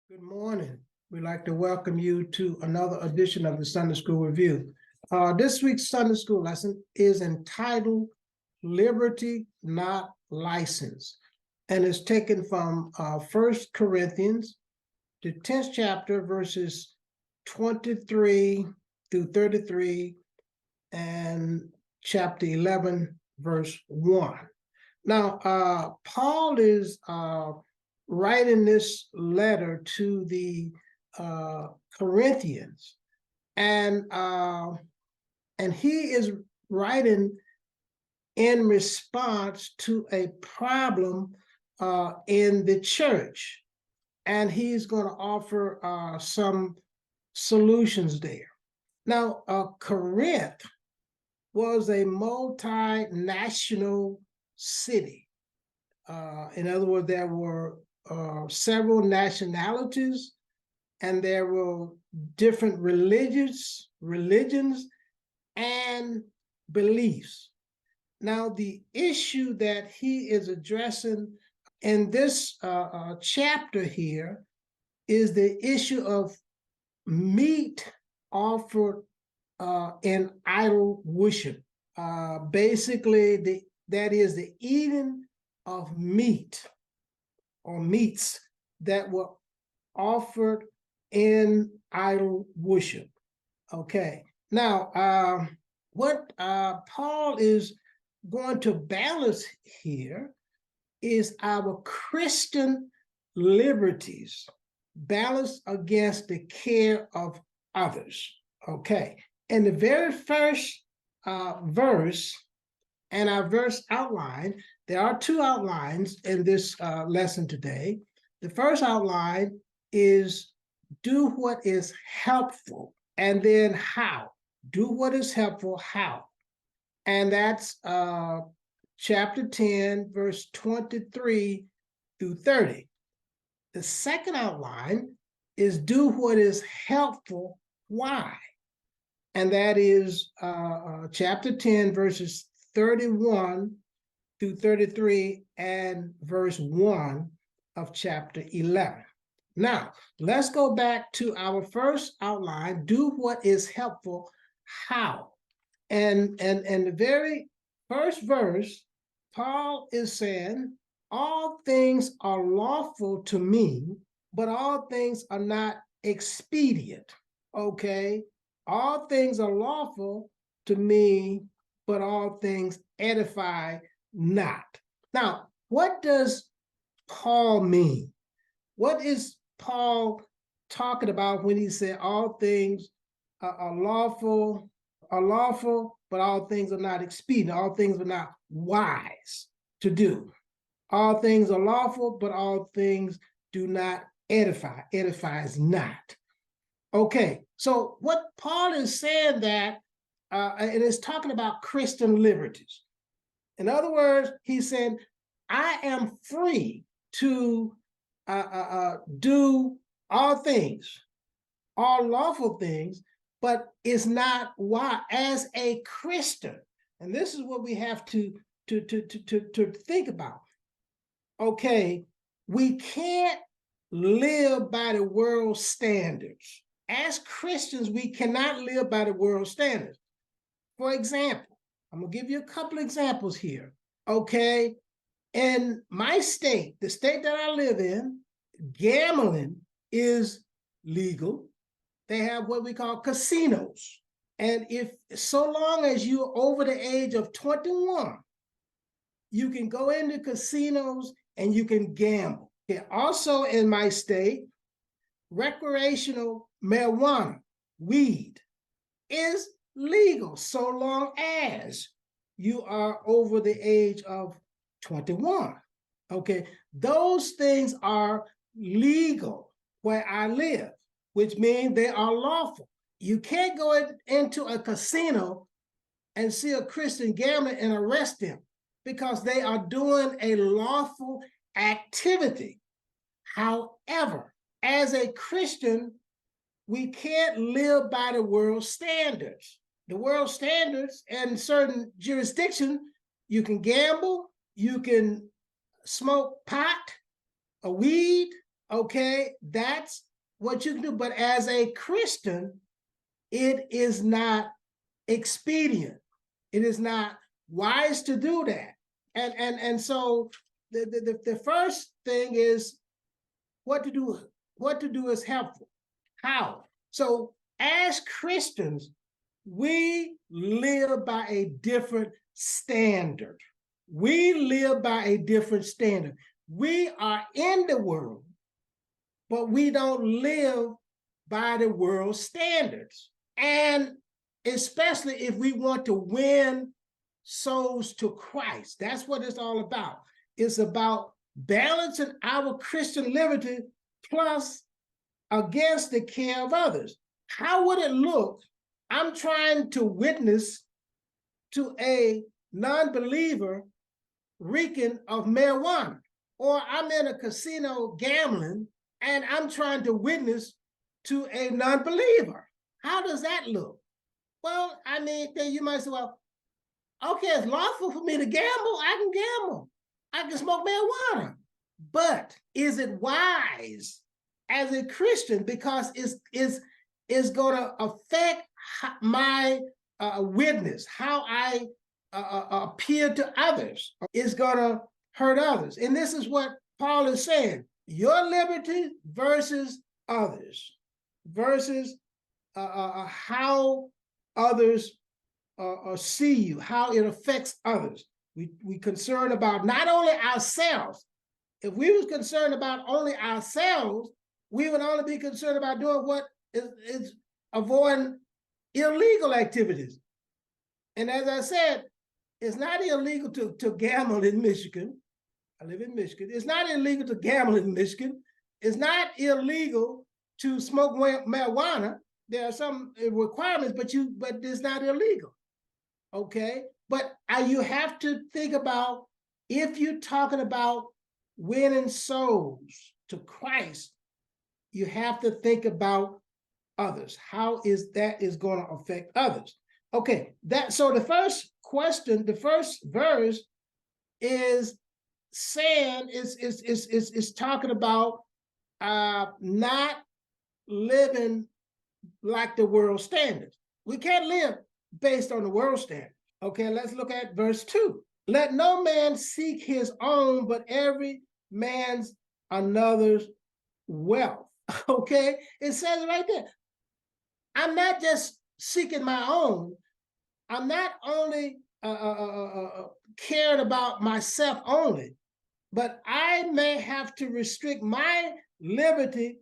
Good morning. We'd like to welcome you to another edition of the Sunday School Review. This week's Sunday School lesson is entitled Liberty Not License, and is taken from 1 Corinthians, the 10th chapter, verses 23 through 33, and chapter 11, verse 1. Now, Paul is writing this letter to the Corinthians, and he is writing in response to a problem in the church, and he's going to offer some solutions there. Now, Corinth was a multinational city. In other words, there were several nationalities, and there were different religions and beliefs. Now, the issue that he is addressing in this chapter here is the issue of meat offered in idol worship. Basically, that is the eating of meat or meats that were offered in idol worship. Okay, now what Paul is going to balance here is our Christian liberties balanced against the care of others. Okay, in the very first verse and our verse outline, there are two outlines in this lesson today. The first outline is do what is helpful, and then how. Do what is helpful, how. And that's chapter 10, verse 23 through 30. The second outline is do what is helpful, why. And that is chapter 10, verses 31 through 33 and verse 1 of chapter 11. Now, let's go back to our first outline, do what is helpful, how. And the very first verse, Paul is saying, all things are lawful to me, but all things are not expedient. Okay, all things are lawful to me, but all things edify not. Now, what does Paul mean? What is Paul talking about when he said all things are lawful, but all things are not expedient, all things are not wise to do? All things are lawful, but all things do not edify, edifies not. Okay, so what Paul is saying that, and it's talking about Christian liberties. In other words, he's saying, I am free to do all things, all lawful things, but it's not why as a Christian. And this is what we have to think about. Okay, we can't live by the world's standards. As Christians, we cannot live by the world's standards. For example, I'm gonna give you a couple examples here. Okay, in my state, the state that I live in, gambling is legal. They have what we call casinos. And if so long as you're over the age of 21, you can go into casinos and you can gamble. Yeah, also in my state, recreational marijuana, weed, is legal so long as you are over the age of 21. Okay, those things are legal where I live, which means they are lawful. You can't go into a casino and see a Christian gambler and arrest them because they are doing a lawful activity. However, as a Christian, we can't live by the world standards. The world standards in certain jurisdictions, you can gamble, you can smoke pot, a weed, Okay, that's what you can do. But as a Christian, it is not expedient. It is not wise to do that. And so the first thing is what to do. What to do is helpful. How? So as Christians, we live by a different standard. We live by a different standard. We are in the world, but we don't live by the world's standards. And especially if we want to win souls to Christ, that's what it's all about. It's about balancing our Christian liberty plus against the care of others. How would it look? I'm trying to witness to a non-believer reeking of marijuana, or I'm in a casino gambling and I'm trying to witness to a non-believer. How does that look? Well, I mean, then you might say, well, okay, it's lawful for me to gamble. I can gamble. I can smoke marijuana. But is it wise as a Christian? Because it's going to affect my witness, how I appear to others. It's going to hurt others. And this is what Paul is saying. Your liberty versus others, versus how others see you, how it affects others. We concerned about not only ourselves. If we was concerned about only ourselves, we would only be concerned about doing what is avoiding illegal activities. And as I said, it's not illegal to gamble in Michigan. I live in Michigan. It's not illegal to gamble in Michigan. It's not illegal to smoke marijuana. There are some requirements, but it's not illegal. Okay, but you have to think about, if you're talking about winning souls to Christ, you have to think about others. How is that is going to affect others? Okay, so the first question, the first verse is saying is talking about not living like the world standards. We can't live based on the world standard. Okay, let's look at verse 2. Let no man seek his own, but every man's another's wealth. Okay, it says right there. I'm not just seeking my own. I'm not only cared about myself only, but I may have to restrict my liberty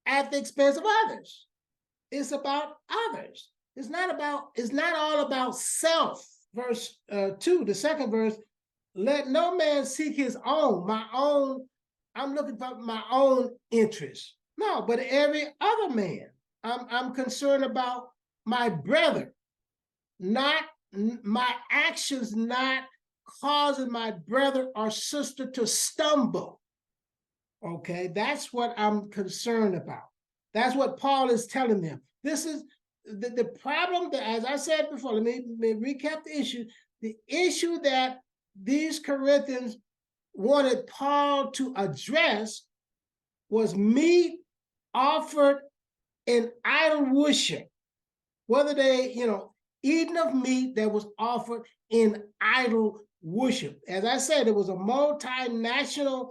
at the expense of others. It's about others. It's not all about self. Verse 2, the second verse, let no man seek his own, my own, I'm looking for my own interest. No, but every other man. I'm concerned about my brother, not my actions, not causing my brother or sister to stumble. Okay, that's what I'm concerned about. That's what Paul is telling them. This is the problem that, as I said before, let me recap the issue. The issue that these Corinthians wanted Paul to address was meat offered in idol worship. Whether they, eating of meat that was offered in idol worship. As I said, it was a multinational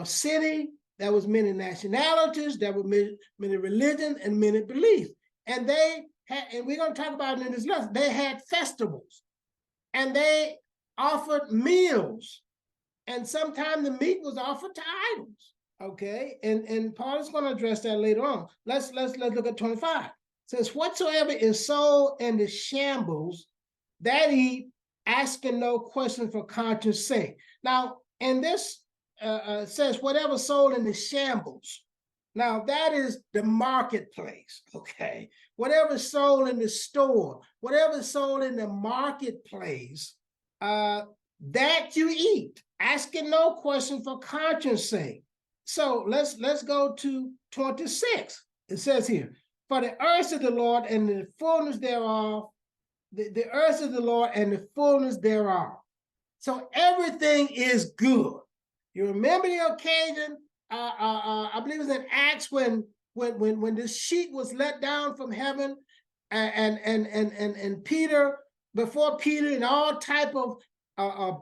city. There was many nationalities, there were many religions and many beliefs. And they had, and we're going to talk about it in this lesson, they had festivals and they offered meals. And sometimes the meat was offered to idols. Okay, and Paul is going to address that later on. Let's look at 25. It says, whatsoever is sold in the shambles, that eat, asking no question for conscience sake. Now, in this says whatever sold in the shambles. Now that is the marketplace, okay? Whatever sold in the store, whatever sold in the marketplace, that you eat, asking no question for conscience sake. So let's go to 26. It says here, for the earth is the Lord and the fullness thereof, the earth is the Lord and the fullness thereof. So everything is good. You remember the occasion I believe it's in Acts when this sheet was let down from heaven, and Peter, before Peter, and all type of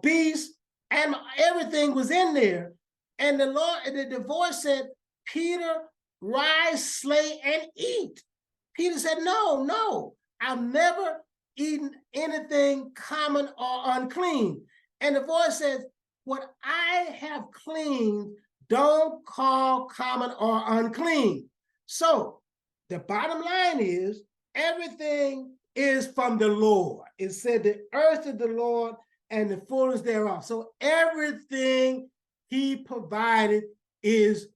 beasts and everything was in there, and the Lord, the voice said, Peter, rise, slay, and eat. Peter said, no, no, I've never eaten anything common or unclean. And the voice says, what I have cleaned, don't call common or unclean. So the bottom line is, everything is from the Lord. It said the earth is the Lord and the fullness thereof. So everything he provided is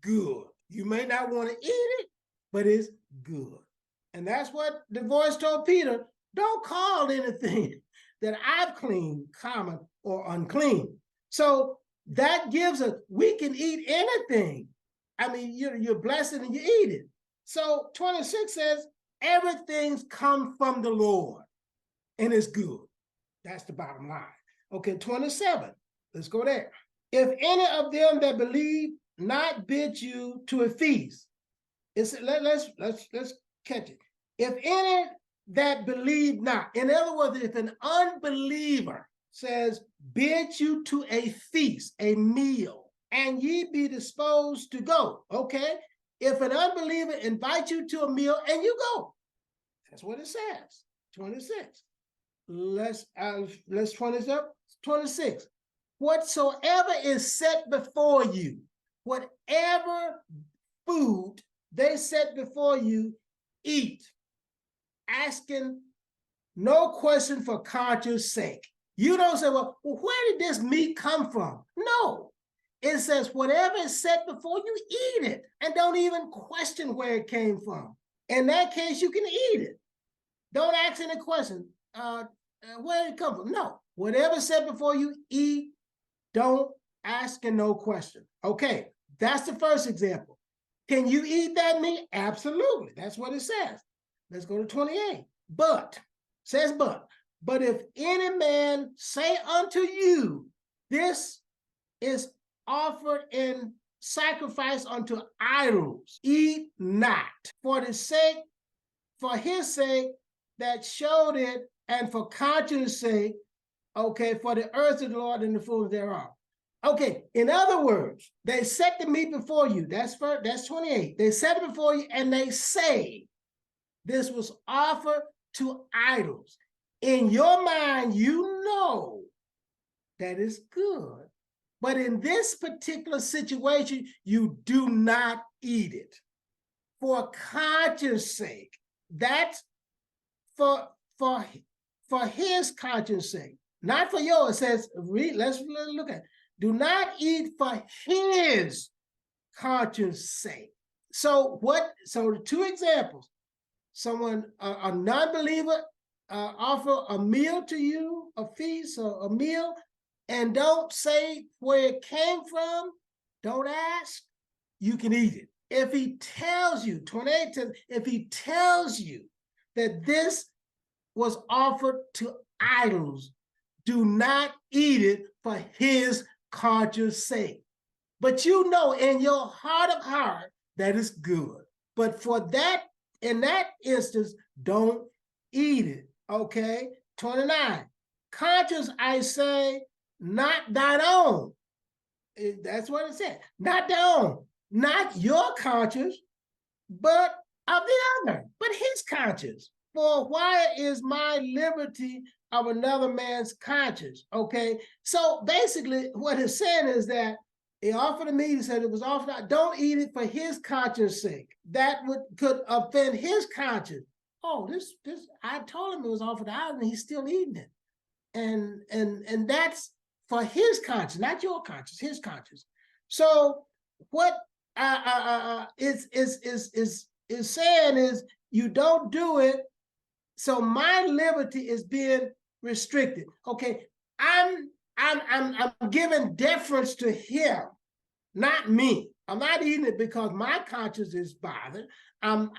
good. You may not want to eat it, but it's good. And that's what the voice told Peter, don't call anything that I've cleaned common or unclean. So that gives us, we can eat anything. I mean, you're blessed and you eat it. So 26 says, everything's come from the Lord and it's good. That's the bottom line. Okay, 27, let's go there. If any of them that believe not bid you to a feast, let's catch it. If any that believe not, in other words, if an unbeliever says, bid you to a feast, a meal, and ye be disposed to go, okay? If an unbeliever invites you to a meal and you go, that's what it says, 26. Let's 26. Whatsoever is set before you, whatever food they set before you, eat, asking no question for conscience sake. You don't say, well, where did this meat come from? No. It says, whatever is set before you, eat it, and don't even question where it came from. In that case, you can eat it. Don't ask any question. Where did it come from? No. Whatever is set before you, eat. Don't ask no question. Okay, that's the first example. Can you eat that meat? Absolutely. That's what it says. Let's go to 28. But, says but if any man say unto you, this is offered in sacrifice unto idols, eat not, for his sake that showed it, and for conscience sake, okay, for the earth of the Lord and the fullness thereof. Okay, in other words, they set the meat before you. That's 28. They set it before you and they say, this was offered to idols. In your mind, you know that is good. But in this particular situation, you do not eat it. For conscience sake, that's for his conscience sake, not for yours. It says, let's look at it. Do not eat for his conscience sake. So the two examples, someone, a non-believer, offer a meal to you, a feast or a meal, and don't say where it came from, don't ask, you can eat it. If he tells you, 28 says, if he tells you that this was offered to idols, do not eat it for his conscience sake. But you know in your heart of heart that is good. But for that, in that instance, don't eat it. Okay, 29. Conscience, I say, not thine own. That's what it said. Not thine own. Not your conscience, but of the other, but his conscience. For why is my liberty of another man's conscience? Okay, so basically what it's saying is that he offered a meat, he said it was offered, don't eat it for his conscience sake. That could offend his conscience. Oh, this I told him it was offered out and he's still eating it. And that's for his conscience, not your conscience, his conscience. So what is saying is, you don't do it, so my liberty is being restricted. Okay, I'm giving deference to him, not me. I'm not eating it because my conscience is bothered. I'm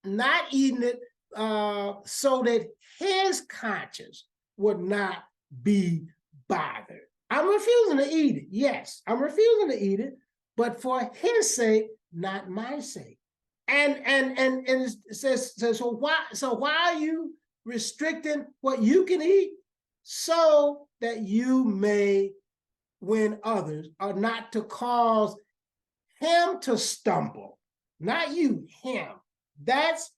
not eating it so that his conscience would not be bothered. I'm refusing to eat it. Yes, I'm refusing to eat it, but for his sake, not my sake. And it says, so why are you restricting what you can eat? So that you may win others, or not to cause him to stumble. Not you, him. That's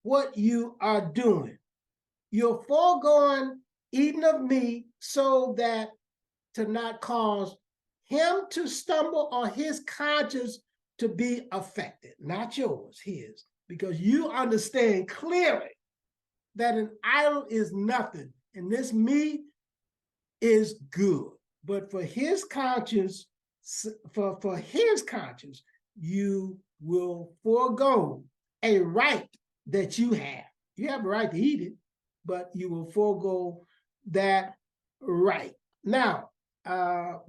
what you are doing. You're foregoing eating of meat so that to not cause him to stumble or his conscience to be affected, not yours, his, because you understand clearly that an idol is nothing and this meat is good. But for his conscience, for his conscience, you will forego a right that you have. You have a right to eat it, but you will forego that right. Now,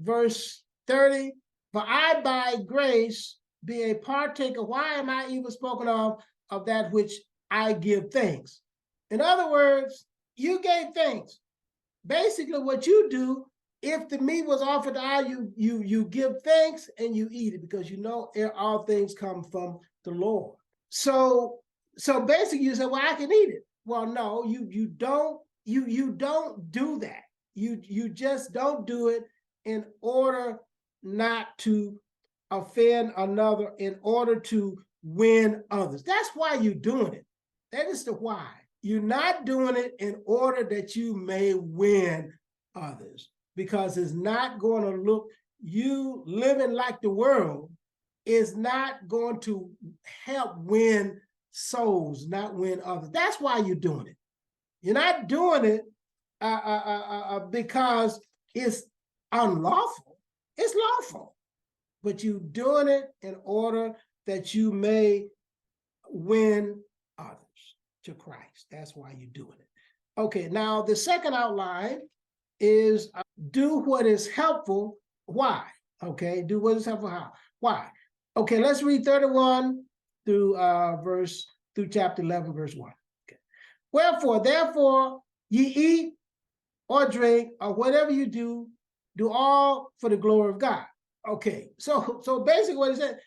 verse 30, for I by grace be a partaker. Why am I even spoken of that which I give thanks? In other words, you gave thanks. Basically, what you do, if the meat was offered to you give thanks and you eat it, because you know all things come from the Lord. So basically, you say, "Well, I can eat it." Well, no, you don't do that. You just don't do it in order not to offend another, in order to win others. That's why you're doing it. That is the why. You're not doing it in order that you may win others, because it's not going to look, you living like the world is not going to help win souls, not win others. That's why you're doing it. You're not doing it because it's unlawful. It's lawful, but you're doing it in order that you may win others to Christ. That's why you're doing it. Okay, now the second outline is do what is helpful. Why? Okay, do what is helpful. How? Why? Okay, let's read 31 through chapter 11, verse 1. Okay. Wherefore, therefore, ye eat or drink or whatever you do all for the glory of God. Okay, so basically what he said,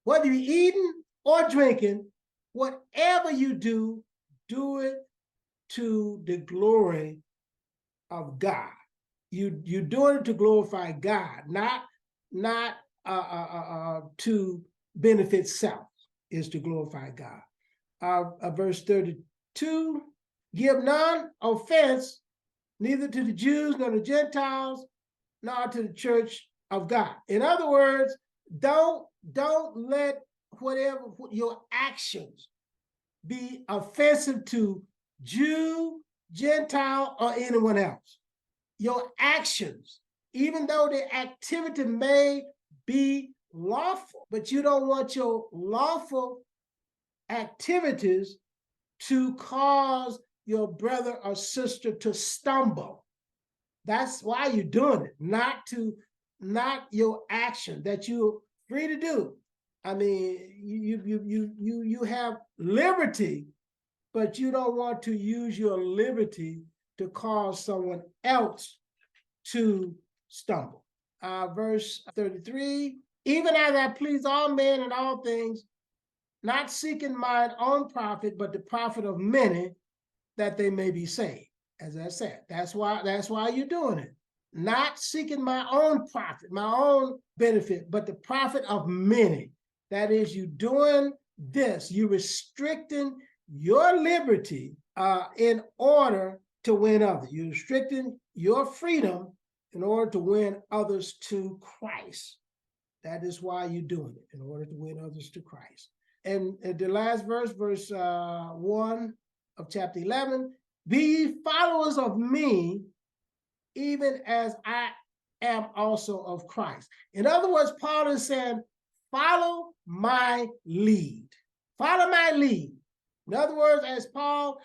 whether you're eating or drinking, whatever you do it to the glory of God. You're doing it to glorify God, not to benefit self, is to glorify God. Verse 32, give none offense, neither to the Jews nor the Gentiles, nor to the church of God. In other words, don't let whatever your actions be offensive to Jew, Gentile, or anyone else. Your actions, even though the activity may be lawful, but you don't want your lawful activities to cause your brother or sister to stumble. That's why you're doing it, not your action that you're free to do. I mean, you have liberty, but you don't want to use your liberty to cause someone else to stumble. Verse 33, even as I please all men in all things, not seeking mine own profit, but the profit of many, that they may be saved. As I said, that's why you're doing it. Not seeking my own profit, my own benefit, but the profit of many. That is, you doing this, you restricting your liberty in order to win others. You're restricting your freedom in order to win others to Christ. That is why you're doing it, in order to win others to Christ. And the last verse, verse 1 of chapter 11, be ye followers of me, even as I am also of Christ. In other words, Paul is saying, follow my lead. Follow my lead. In other words, as Paul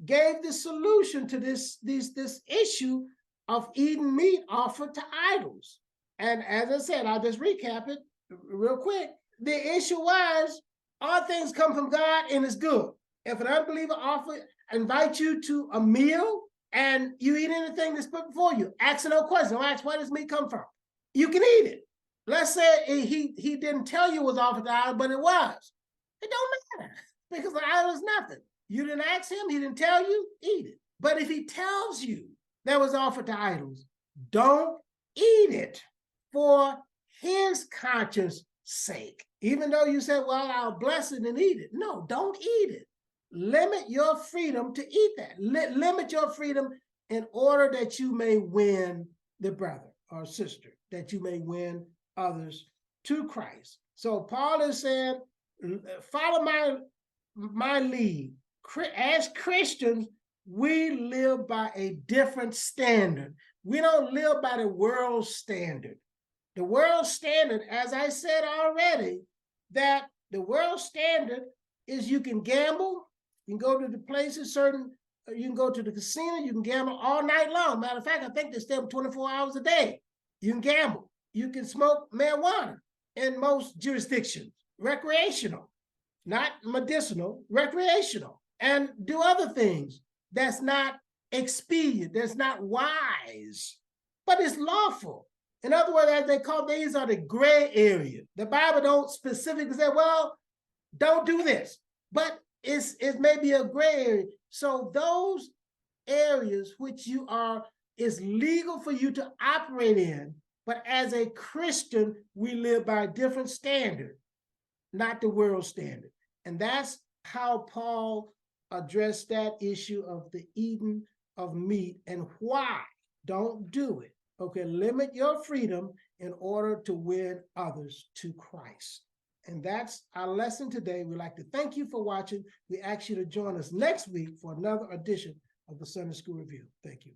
gave the solution to this issue of eating meat offered to idols. And as I said, I'll just recap it real quick. The issue was, all things come from God and it's good. If an unbeliever invite you to a meal and you eat anything that's put before you, ask no question. Don't ask, where does meat come from? You can eat it. Let's say he didn't tell you it was offered to idols, but it was. It don't matter because the idol is nothing. You didn't ask him, he didn't tell you, eat it. But if he tells you that was offered to idols, don't eat it for his conscience sake. Even though you said, well, I'll bless it and eat it. No, don't eat it. Limit your freedom to eat that. Limit your freedom in order that you may win the brother or sister, that you may win others to Christ. So Paul is saying, follow my lead. As Christians, we live by a different standard. We don't live by the world standard. The world standard, as I said already, that the world standard is you can gamble, you can go to the places, you can go to the casino, you can gamble all night long. Matter of fact, I think they stay up 24 hours a day. You can gamble. You can smoke marijuana in most jurisdictions, recreational, not medicinal, recreational, and do other things that's not expedient, that's not wise, but it's lawful. In other words, as they call these are the gray area. The Bible don't specifically say, well, don't do this, but it may be a gray area. So those areas which is legal for you to operate in, but as a Christian, we live by a different standard, not the world standard. And that's how Paul addressed that issue of the eating of meat and why. Don't do it. Okay, limit your freedom in order to win others to Christ. And that's our lesson today. We'd like to thank you for watching. We ask you to join us next week for another edition of the Sunday School Review. Thank you.